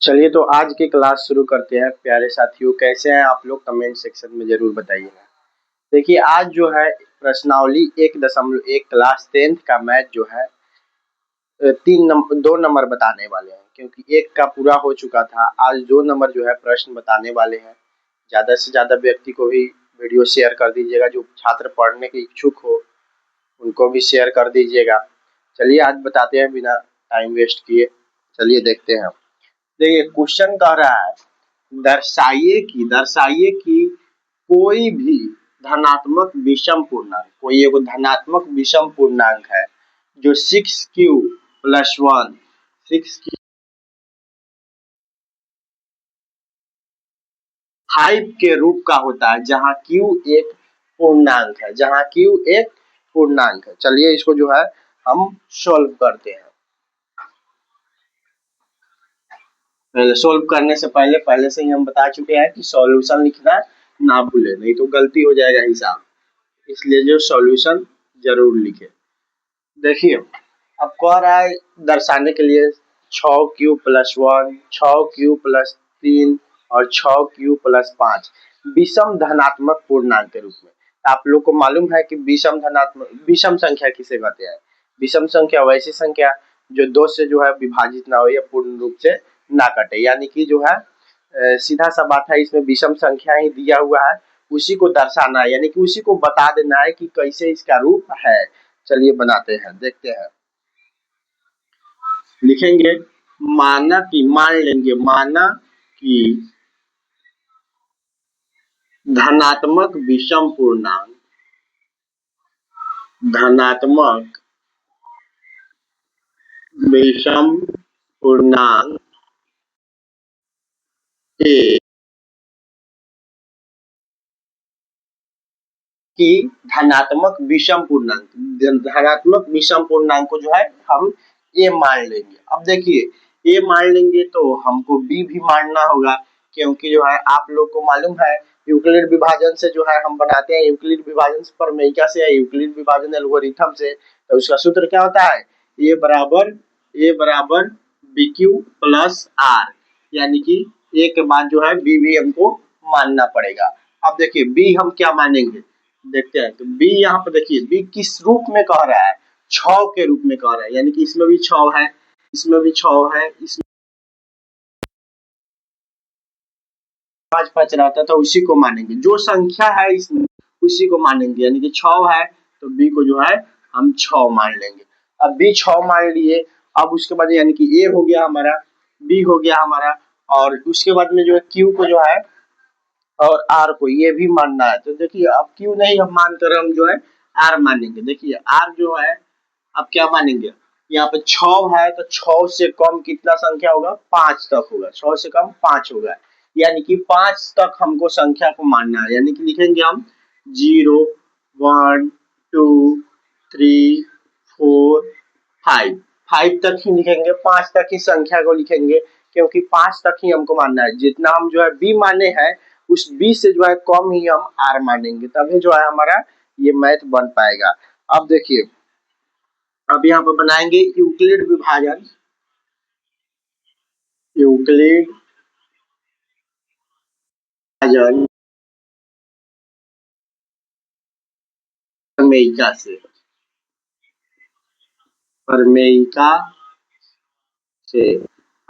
चलिए तो आज की क्लास शुरू करते हैं। प्यारे साथियों, कैसे हैं आप लोग? कमेंट सेक्शन में जरूर बताइएगा। देखिए, आज जो है प्रश्नावली 1.1 क्लास 10th का मैथ जो है 2 नंबर बताने वाले हैं, क्योंकि एक का पूरा हो चुका था। आज 2 नंबर जो है प्रश्न बताने वाले हैं। ज़्यादा से ज़्यादा व्यक्ति को भी वीडियो शेयर कर दीजिएगा। जो छात्र पढ़ने के इच्छुक हो उनको भी शेयर कर दीजिएगा। चलिए आज बताते हैं बिना टाइम वेस्ट किए। चलिए देखते हैं। देखिए, क्वेश्चन कह रहा है दर्शाइए कि कोई भी धनात्मक विषम पूर्णांक, कोई एगो धनात्मक विषम पूर्णांक है जो 6q+1 6q 5 के रूप का होता है, जहाँ q एक पूर्णांक है, चलिए इसको जो है हम सॉल्व करते हैं। सोल्व करने से पहले से ही हम बता चुके हैं कि सॉल्यूशन लिखना ना भूले, नहीं तो गलती हो जाएगा हिसाब। इसलिए जो सॉल्यूशन जरूर लिखे। देखिए, अब कह रहा है दर्शाने के लिए 6q+1 6q+3 और 6q+5 विषम धनात्मक पूर्णांक के रूप में। आप लोग को मालूम है कि विषम संख्या किसे कहते हैं। विषम संख्या वैसी संख्या जो 2 से जो है विभाजित ना हो या पूर्ण रूप से ना कटे, यानी कि जो है सीधा सा बात है, इसमें विषम संख्या ही दिया हुआ है, उसी को दर्शाना है, यानी कि उसी को बता देना है कि कैसे इसका रूप है। चलिए बनाते हैं, देखते हैं। लिखेंगे मान कि धनात्मक विषम पूर्णांक ए कि धनात्मक विषम पूर्णांक को जो है हम ए मान लेंगे। अब देखिए, ए मान लेंगे तो हमको बी भी मानना होगा, क्योंकि जो है आप लोग को मालूम है यूक्लिड विभाजन से जो है हम बनाते हैं। यूक्लिड विभाजन प्रमेयिका से या यूक्लिड विभाजन एल्गोरिथम से, तो उसका सूत्र क्या होता है? ए बराबर BQ+R, यानी कि ए के बाद जो है बी भी हमको मानना पड़ेगा। अब देखिए बी हम क्या मानेंगे, देखते हैं। तो बी यहाँ पर देखिए, बी किस रूप में कह रहा है? 6 के रूप में कह रहा है, यानी कि इसमें भी 6 है, इसमें भी 6 है, इसमें 5 रहता है, तो उसी को मानेंगे। जो संख्या है इसमें उसी को मानेंगे, यानी कि 6 है तो बी को जो है हम 6 मान लेंगे। अब बी 6 मान लिए। अब उसके बाद यानी कि ए हो गया हमारा, बी हो गया हमारा, और उसके बाद में जो है क्यू को जो है और आर को ये भी मानना है। तो देखिए, अब क्यों नहीं हम मानकर हम जो है आर मानेंगे। देखिए आर जो है अब क्या मानेंगे, यहाँ पे 6 है तो 6 से कम कितना संख्या होगा? 5 तक होगा। 6 से कम 5 होगा, यानी कि 5 तक हमको संख्या को मानना है। यानी कि लिखेंगे हम 0 1 2 3 4 5 तक ही लिखेंगे, 5 तक ही संख्या को लिखेंगे, क्योंकि 5 तक ही हमको मानना है। जितना हम जो है बी माने हैं उस बी से जो है कम ही हम आर मानेंगे, तभी जो है हमारा ये मैथ बन पाएगा। अब देखिए, अब यहाँ पर बनाएंगे यूक्लिड विभाजन प्रमेयिका से।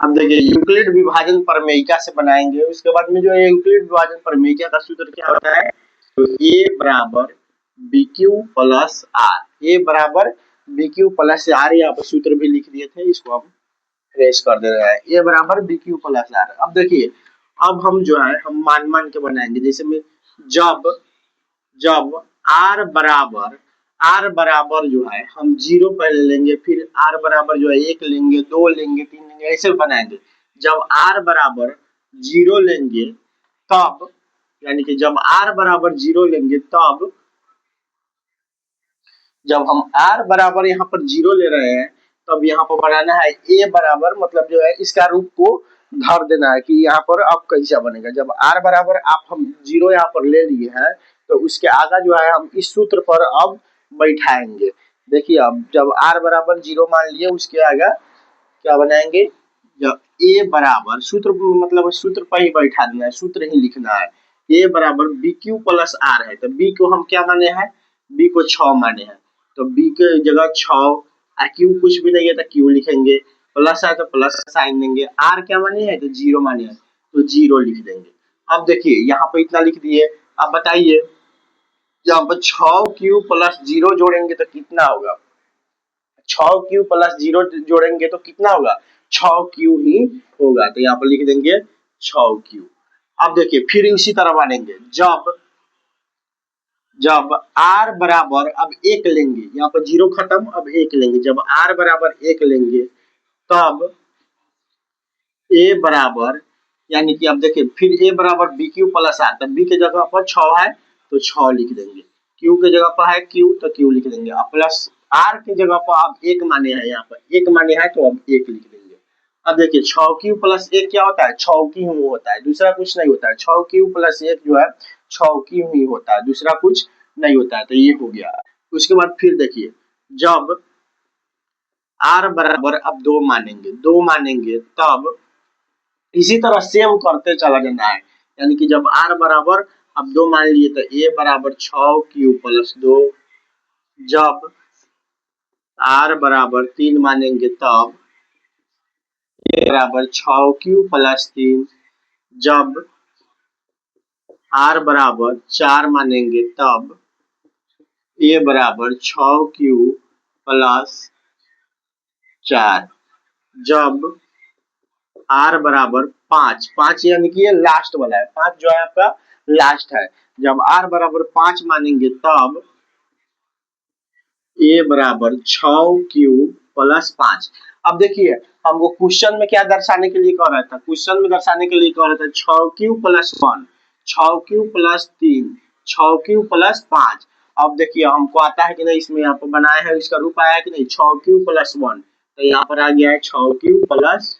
अब देखिए, यूक्लिड विभाजन प्रमेयिका से बनाएंगे। उसके बाद में जो है यूक्लिड विभाजन प्रमेयिका का सूत्र क्या होता है? तो ए बराबर BQ+R, यहाँ पर सूत्र भी लिख दिए थे, इसको हम ट्रेस कर दे रहे हैं। ए बराबर BQ+R। अब देखिए, अब हम जो है हम मान के बनाएंगे। जैसे में जब आर बराबर जो है हम 0 पहले लेंगे, फिर आर बराबर जो है 1 लेंगे, 2 लेंगे, 3 लेंगे, ऐसे बनाएंगे। जब आर बराबर 0 लेंगे तब, यानी कि जब आर बराबर 0 लेंगे तब, जब हम आर बराबर यहाँ पर 0 ले रहे हैं तब यहाँ पर बनाना है ए बराबर, मतलब जो है इसका रूप को धर देना है कि यहाँ पर अब कैसा बनेगा। जब आर बराबर आप हम 0 यहाँ पर ले लिए हैं तो उसके आगे जो है हम इस सूत्र पर अब बैठाएंगे। देखिए, अब जब आर बराबर 0 मान लिए उसके आगे क्या बनाएंगे? जब ए बराबर सूत्र मतलब सूत्र पर ही बैठा देना है, सूत्र ही लिखना है। ए बराबर बी क्यू प्लस आर है, तो बी को हम क्या माने हैं, बी को 6 माने हैं, तो बी के जगह 6, क्यू कुछ भी नहीं है तो क्यू लिखेंगे, प्लस है तो प्लस साइन देंगे, आर क्या माने हैं तो 0 माने हैं, तो 0 लिख देंगे। अब देखिए यहाँ पे इतना लिख दिए। अब बताइए यहाँ पर 6 क्यू प्लस 0 जोड़ेंगे तो कितना होगा, 6 क्यू प्लस 0 जोड़ेंगे तो कितना होगा, 6 क्यू ही होगा, तो यहाँ पर लिख देंगे 6 क्यू। अब देखिए फिर इसी तरह मानेंगे, जब जब r बराबर अब 1 लेंगे, यहाँ पर 0 खत्म, अब 1 लेंगे, जब r बराबर 1 लेंगे तब a बराबर, यानी कि अब देखिए फिर a बराबर बी क्यू प्लस आर, तब b के जगह पर 6 है तो 6 लिख देंगे, q के जगह पर है q तो q लिख देंगे, अब प्लस r के जगह पर अब 1 माने हैं, यहाँ पर 1 माने हैं तो अब 1 लिख देंगे। अब देखिए 6 क्यू प्लस 1 क्या होता है, 6 क्यू होता है, दूसरा कुछ नहीं होता है, 6 क्यू प्लस 1 जो है 6 क्यू ही होता है, दूसरा कुछ नहीं होता है, तो ये हो गया। उसके बाद फिर देखिए जब r बराबर अब 2 मानेंगे, 2 मानेंगे तब इसी तरह सेम करते चला जाना है, यानी कि जब r बराबर अब 2 मान लिए तो a बराबर 6 क्यू प्लस 2, जब r बराबर 3 मानेंगे तब a बराबर 6 क्यू प्लस 3, जब r बराबर 4 मानेंगे तब a बराबर 6 क्यू प्लस 4, जब r बराबर 5, 5 यानी कि ये लास्ट वाला है, 5 जो है आपका लास्ट है, जब r बराबर 5 मानेंगे तब a बराबर 6 क्यू प्लस 5। अब देखिए हमको क्वेश्चन में क्या दर्शाने के लिए कह रहा था, क्वेश्चन में दर्शाने के लिए कह रहा था 6 Q plus 1, 6 Q plus 3, 6 Q plus 5। अब देखिए हमको आता है कि नहीं, इसमें यहाँ पर बनाया है, इसका रूप आया है कि नहीं, 6 क्यू प्लस 1, तो यहाँ पर आ गया है 6 क्यू प्लस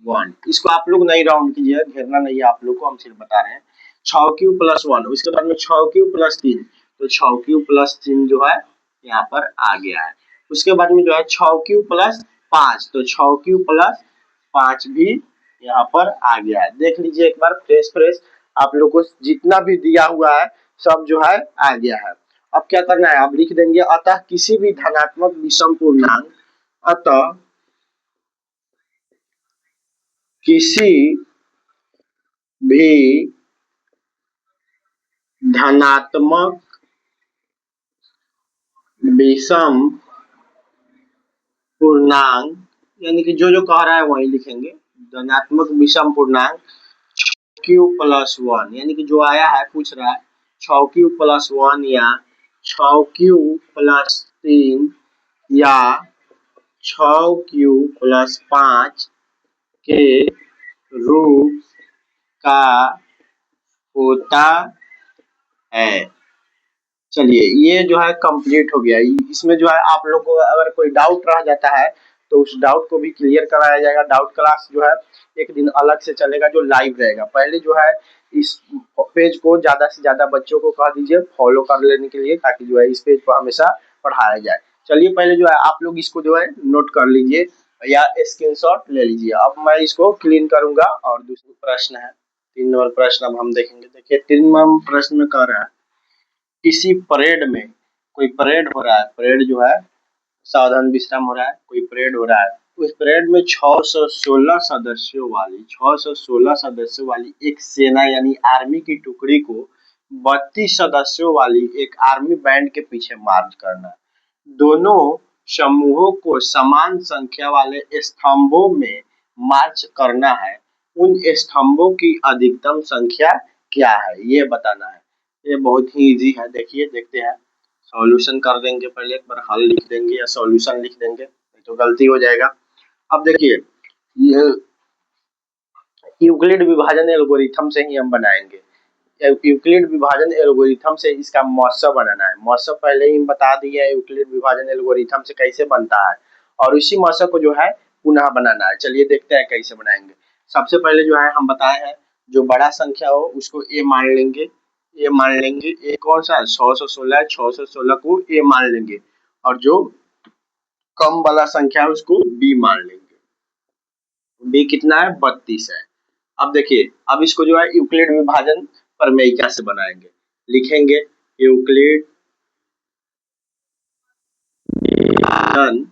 1। इसको आप लोग नहीं राउंड कीजिए, घेरना नहीं है आप लोग को, हम सिर्फ बता रहे हैं 6 क्यू प्लस 1। उसके बाद में 6 क्यू प्लस 3, तो 6 क्यू प्लस 3 जो है यहाँ पर आ गया है। उसके बाद में जो है 6 क्यू प्लस 5, तो 6 क्यू प्लस 5 भी यहाँ पर आ गया है। देख लीजिए एक बार फ्रेश फ्रेश, आप लोग को जितना भी दिया हुआ है सब जो है आ गया है। अब क्या करना है, आप लिख देंगे अतः किसी भी धनात्मक विषम पूर्णांक, अतः किसी भी धनात्मक विषम पूर्णांक, यानी कि जो जो कह रहा है वही लिखेंगे, धनात्मक विषम पूर्णांक क्यू प्लस 1, यानी कि जो आया है पूछ रहा है 6 क्यू प्लस 1 या 6 क्यू प्लस 3 या 6 क्यू प्लस 5 के रूप का होता है। चलिए ये जो है कंप्लीट हो गया। इसमें जो है आप लोग को अगर कोई डाउट रह जाता है तो उस डाउट को भी क्लियर कराया जाएगा। डाउट क्लास जो है एक दिन अलग से चलेगा जो लाइव रहेगा। पहले जो है इस पेज को ज्यादा से ज्यादा बच्चों को कह दीजिए फॉलो कर लेने के लिए, ताकि जो है इस पेज पर हमेशा पढ़ाया जाए। चलिए पहले जो है आप लोग इसको जो है नोट कर लीजिए या स्क्रीनशॉट ले लीजिए। अब मैं इसको क्लीन करूंगा। और दूसरा प्रश्न है 3 नंबर प्रश्न, अब हम देखेंगे। देखिए 3 नंबर प्रश्न में कह रहा है किसी परेड में, कोई परेड हो रहा है, परेड जो है सावधान विश्राम हो रहा है, कोई परेड हो रहा है, उस परेड में 616 सदस्यों वाली एक सेना यानी आर्मी की टुकड़ी को 32 सदस्यों वाली एक आर्मी बैंड के पीछे मार्च करना है। दोनों समूहों को समान संख्या वाले स्तंभों में मार्च करना है। उन स्तंभों की अधिकतम संख्या क्या है ये बताना है। ये बहुत ही इजी है, देखिए देखते हैं। सॉल्यूशन कर देंगे, पहले एक बार हल लिख देंगे या सॉल्यूशन लिख देंगे, नहीं तो गलती हो जाएगा। अब देखिए ये यूक्लिड विभाजन एल्गोरिथम से ही हम बनाएंगे। यूक्लिड विभाजन एल्गोरिथम से इसका मौसम बनाना है। मौसम पहले ही बता दिया है यूक्लिड विभाजन एल्गोरिथम से कैसे बनता है, और इसी मौसम को जो है पुनः बनाना है। चलिए देखते हैं कैसे बनाएंगे। सबसे पहले जो है हम बताए हैं जो बड़ा संख्या हो उसको ए मान लेंगे। ए मान लेंगे, ए कौन सा है 616, 616 को ए मान लेंगे, और जो कम वाला संख्या है उसको बी मान लेंगे। बी कितना है 32 है। अब देखिए, अब इसको जो है यूक्लिड विभाजन प्रमेयिका से बनाएंगे, लिखेंगे यूक्लिड विभाजन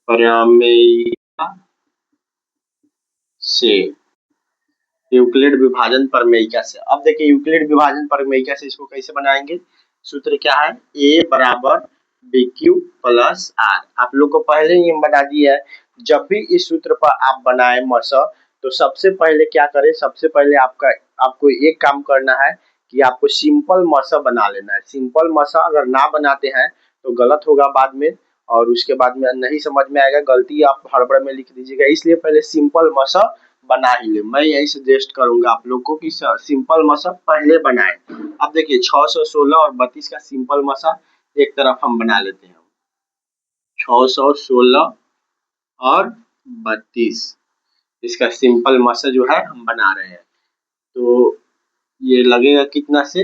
प्रमेयिका से, यूक्लिड विभाजन प्रमेयिका से। अब देखिए यूक्लिड विभाजन प्रमेयिका से इसको कैसे बनाएंगे, सूत्र क्या है, a बराबर बी क्यू प्लस आर। आप लोग को पहले ही हम बता दिया है, जब भी इस सूत्र पर आप बनाए मसा, तो सबसे पहले क्या करें, सबसे पहले आपको एक काम करना है कि आपको सिंपल मसा बना लेना है। सिंपल मसा अगर ना बनाते हैं तो गलत होगा बाद में, और उसके बाद में नहीं समझ में आएगा, गलती आप हड़बड़ में लिख दीजिएगा। इसलिए पहले सिंपल मसा बना ही ले। मैं यही सजेस्ट करूंगा आप लोग को कि सिंपल मसा पहले बनाएं। अब देखिए 616 और 32 का सिंपल मसा एक तरफ हम बना लेते हैं। 616 और 32 इसका सिंपल मसा जो है हम बना रहे हैं। तो ये लगेगा कितना से,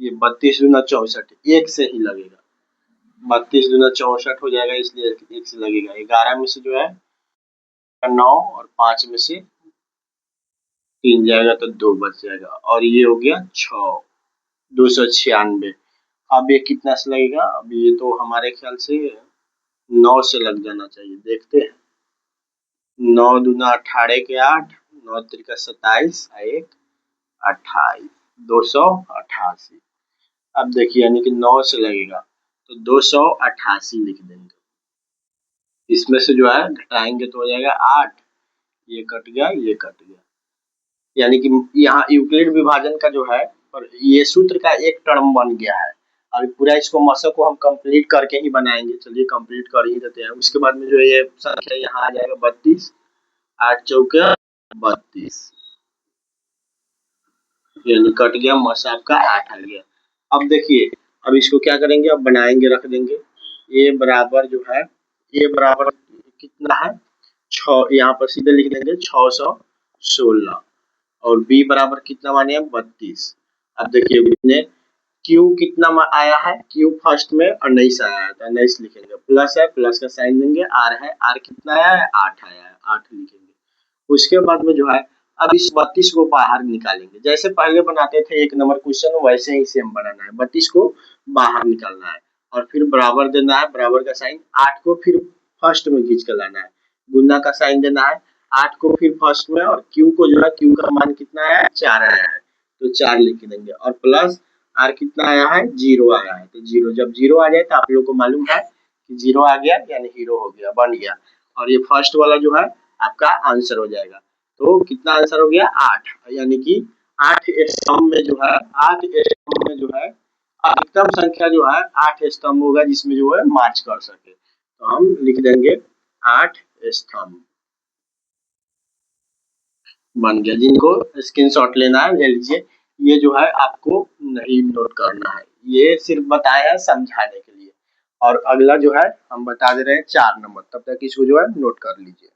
ये 32 दूना 64, एक से ही लगेगा। 32 दूना 64 हो जाएगा, इसलिए एक से लगेगा। 11 में से जो है 9 और 5 में से 3 जाएगा तो 2 बच जाएगा, और ये हो गया 6, 296। अब ये कितना से लगेगा, अब ये तो हमारे ख्याल से 9 से लग जाना चाहिए, देखते हैं। 9 दूना 18 के 8, 9 त्रिका 27, 1 28, 288। अब देखिए यानी कि 9 से लगेगा तो 288 लिख देंगे। इसमें से जो है घटाएंगे तो हो जाएगा 8, ये कट गया, ये कट गया। यानी कि यहाँ यूक्लिड विभाजन का जो है, और ये सूत्र का एक टर्म बन गया है। अभी पूरा इसको मसक को हम कंप्लीट करके ही बनाएंगे। चलिए कंप्लीट कर ही देते हैं। उसके बाद में जो ये संख्या यहाँ आ जाएगा 32, 8 चौके 32, यानी कट गया, मसा आपका 8 आ गया। अब देखिए, अब इसको क्या करेंगे, अब बनाएंगे, रख देंगे। ए बराबर जो है, ए बराबर कितना है 6, यहाँ पर सीधे लिख देंगे 616, और बी बराबर कितना माने हैं 32। अब देखिए क्यू कितना आया है, क्यू फर्स्ट में 19 आया है तो 19 लिखेंगे, प्लस है प्लस का साइन देंगे, आर है, आर कितना आया है 8 आया है, 8 लिखेंगे। उसके बाद में जो है अब इस 32 को बाहर निकालेंगे, जैसे पहले बनाते थे 1 नंबर क्वेश्चन, वैसे ही सेम बनाना है। 32 को बाहर निकालना है और फिर बराबर देना है, बराबर का साइन। 8 को फिर फर्स्ट में खींच कर लाना है, गुना का साइन देना है। 8 को फिर फर्स्ट में, और क्यू को जो है, क्यू का मान कितना आया है 4 आया है तो 4 लिख देंगे, और प्लस आर कितना आया है 0 आया है तो 0। जब 0 आ जाए तो आप लोग को मालूम है कि 0 आ गया यानी हीरो हो गया, बन गया, और ये फर्स्ट वाला जो है आपका आंसर हो जाएगा। तो कितना आंसर हो गया 8, यानी कि 8 स्तंभ में जो है, 8 स्तंभ में जो है अधिकतम संख्या जो है 8 स्तंभ होगा जिसमें जो है मार्च कर सके। तो हम लिख देंगे 8 स्तंभ, बन गया। जिनको स्क्रीनशॉट लेना है ले लीजिए, ये जो है आपको नहीं नोट करना है, ये सिर्फ बताया है समझाने के लिए। और अगला जो है हम बता दे रहे हैं 4 नंबर, तब तक इसको जो है नोट कर लीजिए।